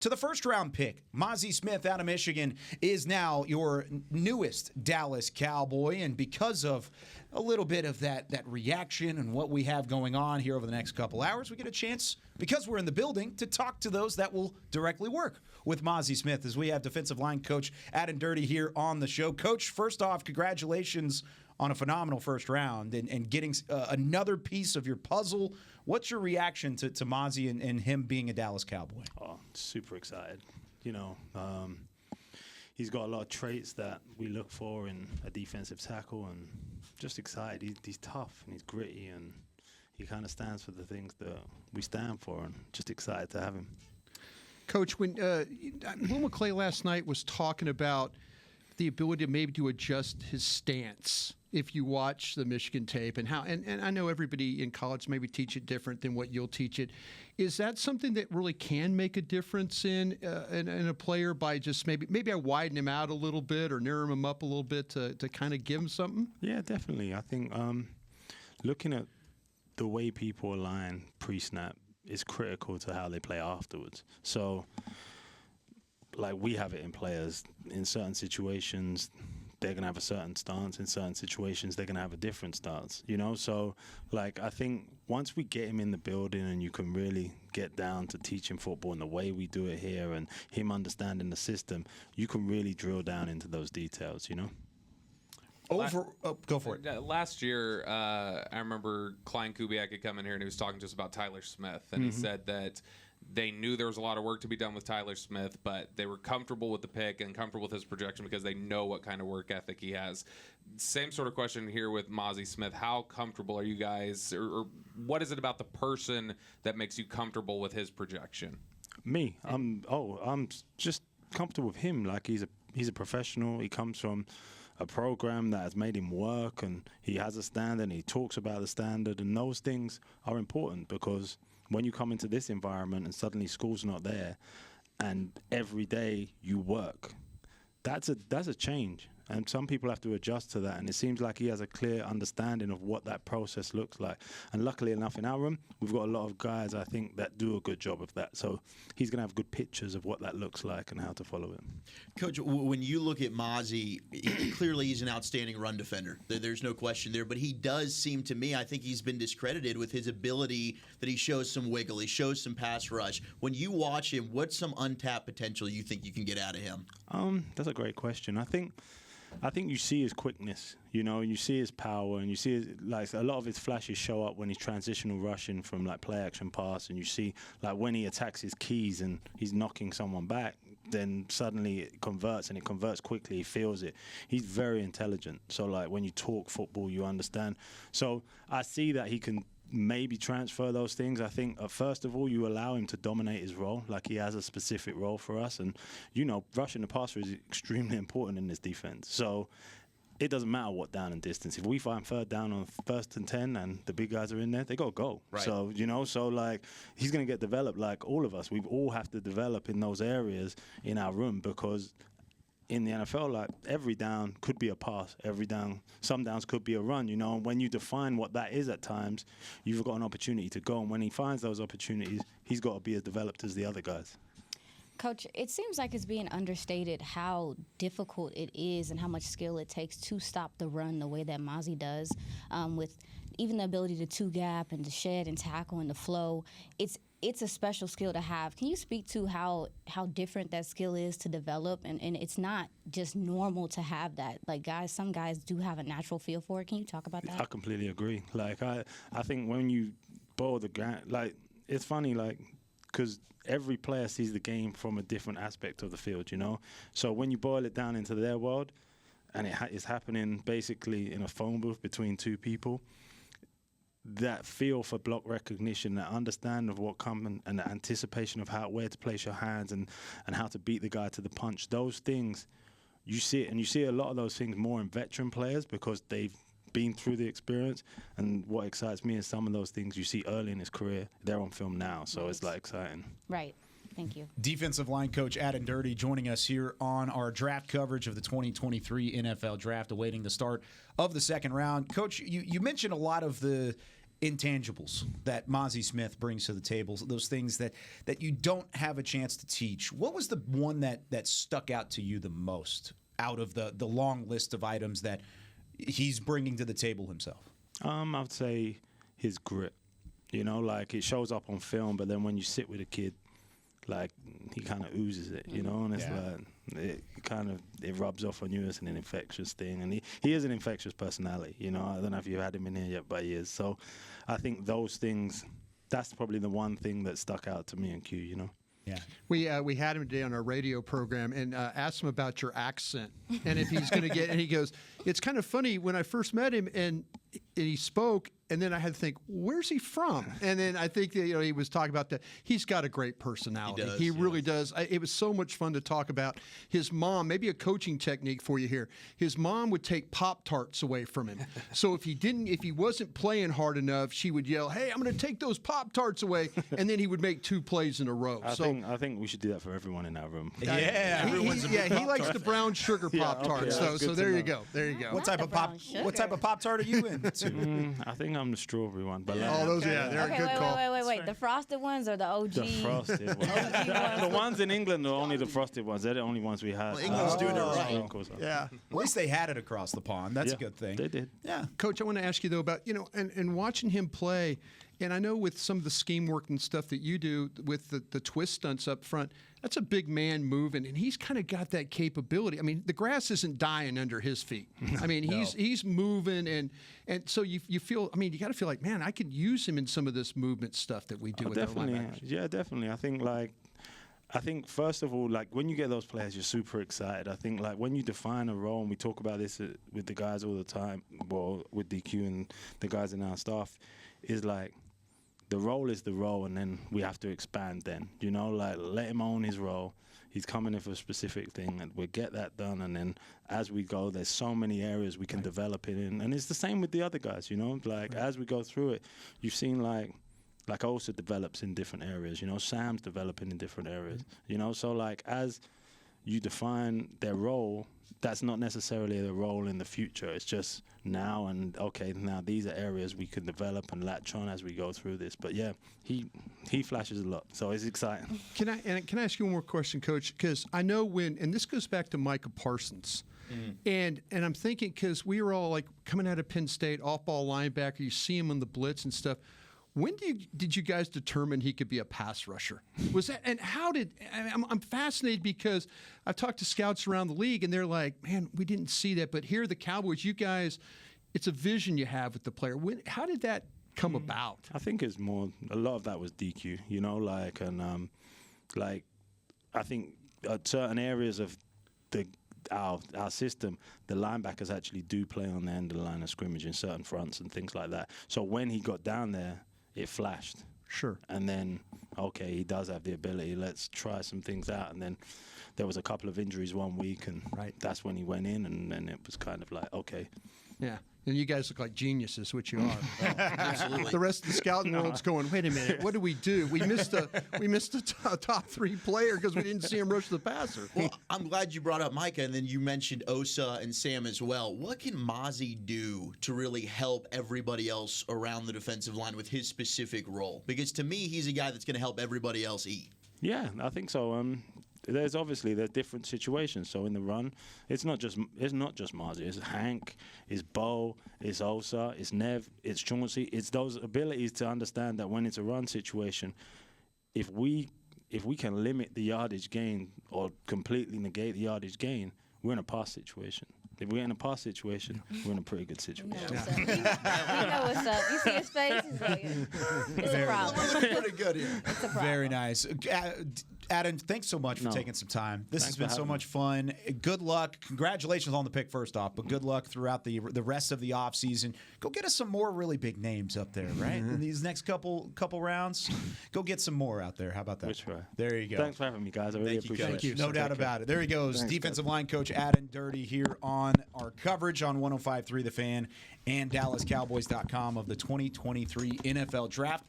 to the first-round pick. Mazi Smith out of Michigan is now your newest Dallas Cowboy, and because of a little bit of that reaction and what we have going on here over the next couple hours, we get a chance, because we're in the building, to talk to those that will directly work with Mazi Smith, as we have defensive line coach Aden Durde here on the show. Coach, first off, congratulations on a phenomenal first round and getting another piece of your puzzle. What's your reaction to Mazi and him being a Dallas Cowboy? Oh, super excited. You know, he's got a lot of traits that we look for in a defensive tackle, and just excited. He's tough and he's gritty, and he kind of stands for the things that we stand for, and just excited to have him. Coach, when Will McClay last night was talking about the ability to adjust his stance if you watch the Michigan tape, and how, and I know everybody in college maybe teach it different than what you'll teach it. Is that something that really can make a difference in a player by just maybe I widen him out a little bit or narrow him up a little bit to kind of give him something? Yeah, definitely. I think looking at the way people align pre-snap is critical to how they play afterwards. So, like, we have it in players in certain situations. They're going to have a certain stance. In certain situations, they're going to have a different stance, you know? So, like, I think once we get him in the building and you can really get down to teaching football and the way we do it here and him understanding the system, you can really drill down into those details, you know? Go for it. Last year, I remember Klein Kubiak had come in here and he was talking to us about Tyler Smith, and he said that they knew there was a lot of work to be done with Tyler Smith, but they were comfortable with the pick and comfortable with his projection because they know what kind of work ethic he has. Same sort of question here with Mazi Smith. How comfortable are you guys, or what is it about the person that makes you comfortable with his projection? Me, I'm just comfortable with him. Like, he's a professional. He comes from a program that has made him work, and he has a standard, and he talks about the standard, and those things are important because when you come into this environment and suddenly school's not there and every day you work, that's a change. And some people have to adjust to that. And it seems like he has a clear understanding of what that process looks like. And luckily enough, in our room, we've got a lot of guys, I think, that do a good job of that. So he's going to have good pictures of what that looks like and how to follow it. Coach, when you look at Mazi, clearly he's an outstanding run defender. There's no question there. But he does seem to me, I think he's been discredited with his ability that he shows some wiggle. He shows some pass rush. When you watch him, what's some untapped potential you think you can get out of him? That's a great question. I think you see his quickness, you know, you see his power, and you see his, like, a lot of his flashes show up when he's transitional rushing from, like, play action pass, and you see, like, when he attacks his keys and he's knocking someone back, then suddenly it converts, and it converts quickly. He feels it. He's very intelligent. So, like, when you talk football, you understand. So I see that he can maybe transfer those things. I think, first of all, you allow him to dominate his role. Like, he has a specific role for us. And, you know, rushing the passer is extremely important in this defense. So it doesn't matter what down and distance. If we find third down on 1st and 10 and the big guys are in there, they got to go. Right. So, you know, like, he's going to get developed like all of us. We all have to develop in those areas in our room, because in the NFL, like, every down could be a pass. Every down, some downs could be a run, you know. And when you define what that is at times, you've got an opportunity to go. And when he finds those opportunities, he's got to be as developed as the other guys. Coach, it seems like it's being understated how difficult it is and how much skill it takes to stop the run the way that Mazi does, with even the ability to two-gap and to shed and tackle and the flow. It's a special skill to have. Can you speak to how different that skill is to develop? And it's not just normal to have that. Like, some guys do have a natural feel for it. Can you talk about that? I completely agree. Like, I think when you boil the ground, like, it's funny, like, because every player sees the game from a different aspect of the field, you know? So when you boil it down into their world, and it's happening basically in a phone booth between two people, that feel for block recognition, that understanding of what comes, and the anticipation of where to place your hands and how to beat the guy to the punch, those things, you see it. And you see a lot of those things more in veteran players because they've been through the experience. And what excites me is some of those things you see early in his career, they're on film now. So It's, like, exciting. Right. Thank you. Defensive line coach Aden Durde joining us here on our draft coverage of the 2023 NFL Draft, awaiting the start of the second round. Coach, you mentioned a lot of the intangibles that Mazi Smith brings to the table, those things that you don't have a chance to teach. What was the one that stuck out to you the most out of the long list of items that he's bringing to the table himself? I would say his grit. You know, like it shows up on film, but then when you sit with a kid, like he kind of oozes it, you know, and it's like it rubs off on you as an infectious thing, and he is an infectious personality, you know. I don't know if you've had him in here yet, but he is. So I think those things, that's probably the one thing that stuck out to me and Q, you know. Yeah, we had him today on our radio program and asked him about your accent and if he's going to get. And he goes, "It's kind of funny when I first met him and he spoke, and then I had to think, where's he from?" And then I think that, he was talking about that. He's got a great personality. He really does. It was so much fun to talk about his mom. Maybe a coaching technique for you here. His mom would take Pop-Tarts away from him. So if he wasn't playing hard enough, she would yell, "Hey, I'm going to take those Pop-Tarts away," and then he would make 2 plays in a row. I think we should do that for everyone in our room. Yeah, he likes the brown sugar Pop-Tarts. okay, so there you go. There you go. What type of Pop-Tart are you into? I think I'm the strawberry one. But Oh, those, they're a good call. Wait. The frosted ones or the OG? The frosted ones. The ones in England are only the frosted ones. They're the only ones we have. Well, England's doing it right. Yeah. At least they had it across the pond. That's a good thing. They did. Yeah. Coach, I want to ask you, though, about, and watching him play, and I know with some of the scheme work and stuff that you do with the twist stunts up front, that's a big man moving, and he's kind of got that capability. I mean, the grass isn't dying under his feet. I mean, he's moving, and so you feel, you got to feel like, man, I could use him in some of this movement stuff that we do with definitely. our linebackers. Yeah, definitely. I think first of all, like when you get those players, you're super excited. I think like when you define a role, and we talk about this with the guys all the time, well, with DQ and the guys in our staff, is like the role is the role, and then we have to expand then, like let him own his role. He's coming in for a specific thing, and we'll get that done. And then as we go, there's so many areas we can develop it in. And it's the same with the other guys, as we go through it, you've seen like Osa develops in different areas, Sam's developing in different areas, so like as you define their role, that's not necessarily the role in the future. It's just now, and okay, now these are areas we can develop and latch on as we go through this. But yeah, he flashes a lot, so it's exciting. Can I ask you one more question, Coach? Because I know and this goes back to Micah Parsons. And I'm thinking, because we were all like coming out of Penn State, off-ball linebacker, you see him on the blitz and stuff. When did you guys determine he could be a pass rusher? Was that, and how did? I'm fascinated because I've talked to scouts around the league, and they're like, "Man, we didn't see that." But here, the Cowboys, you guys, it's a vision you have with the player. How did that come about? I think it's more. A lot of that was DQ, I think at certain areas of our system, the linebackers actually do play on the end of the line of scrimmage in certain fronts and things like that. So when he got down there, it flashed. Sure. And then, okay, he does have the ability. Let's try some things out. And then there was a couple of injuries one week, and that's when he went in, and then it was kind of like, okay. Yeah. And you guys look like geniuses, which you are. Absolutely. The rest of the scouting world's going, wait a minute, what do? We missed a top 3 player because we didn't see him rush the passer. Well, I'm glad you brought up Micah, and then you mentioned Osa and Sam as well. What can Mazi do to really help everybody else around the defensive line with his specific role? Because to me, he's a guy that's going to help everybody else eat. Yeah, I think so. There's different situations. So in the run, it's not just Mazi. It's Hank, it's Bo, it's Osa, it's Nev, it's Chauncey. It's those abilities to understand that when it's a run situation, if we can limit the yardage gain or completely negate the yardage gain, we're in a pass situation. If we're in a pass situation, we're in a pretty good situation. We know what's up. You see his face? He's like, it's a problem. Pretty good here. It's a problem. Very nice. Aden, thanks so much for taking some time. This has been so much fun. Good luck. Congratulations on the pick, first off, but good luck throughout the rest of the offseason. Go get us some more really big names up there, right? In these next couple rounds, go get some more out there. How about that? We'll try. There you go. Thanks for having me, guys. I really appreciate it. No doubt about it. There he goes. Defensive line coach Aden Durde here on our coverage on 105.3 The Fan and DallasCowboys.com of the 2023 NFL Draft.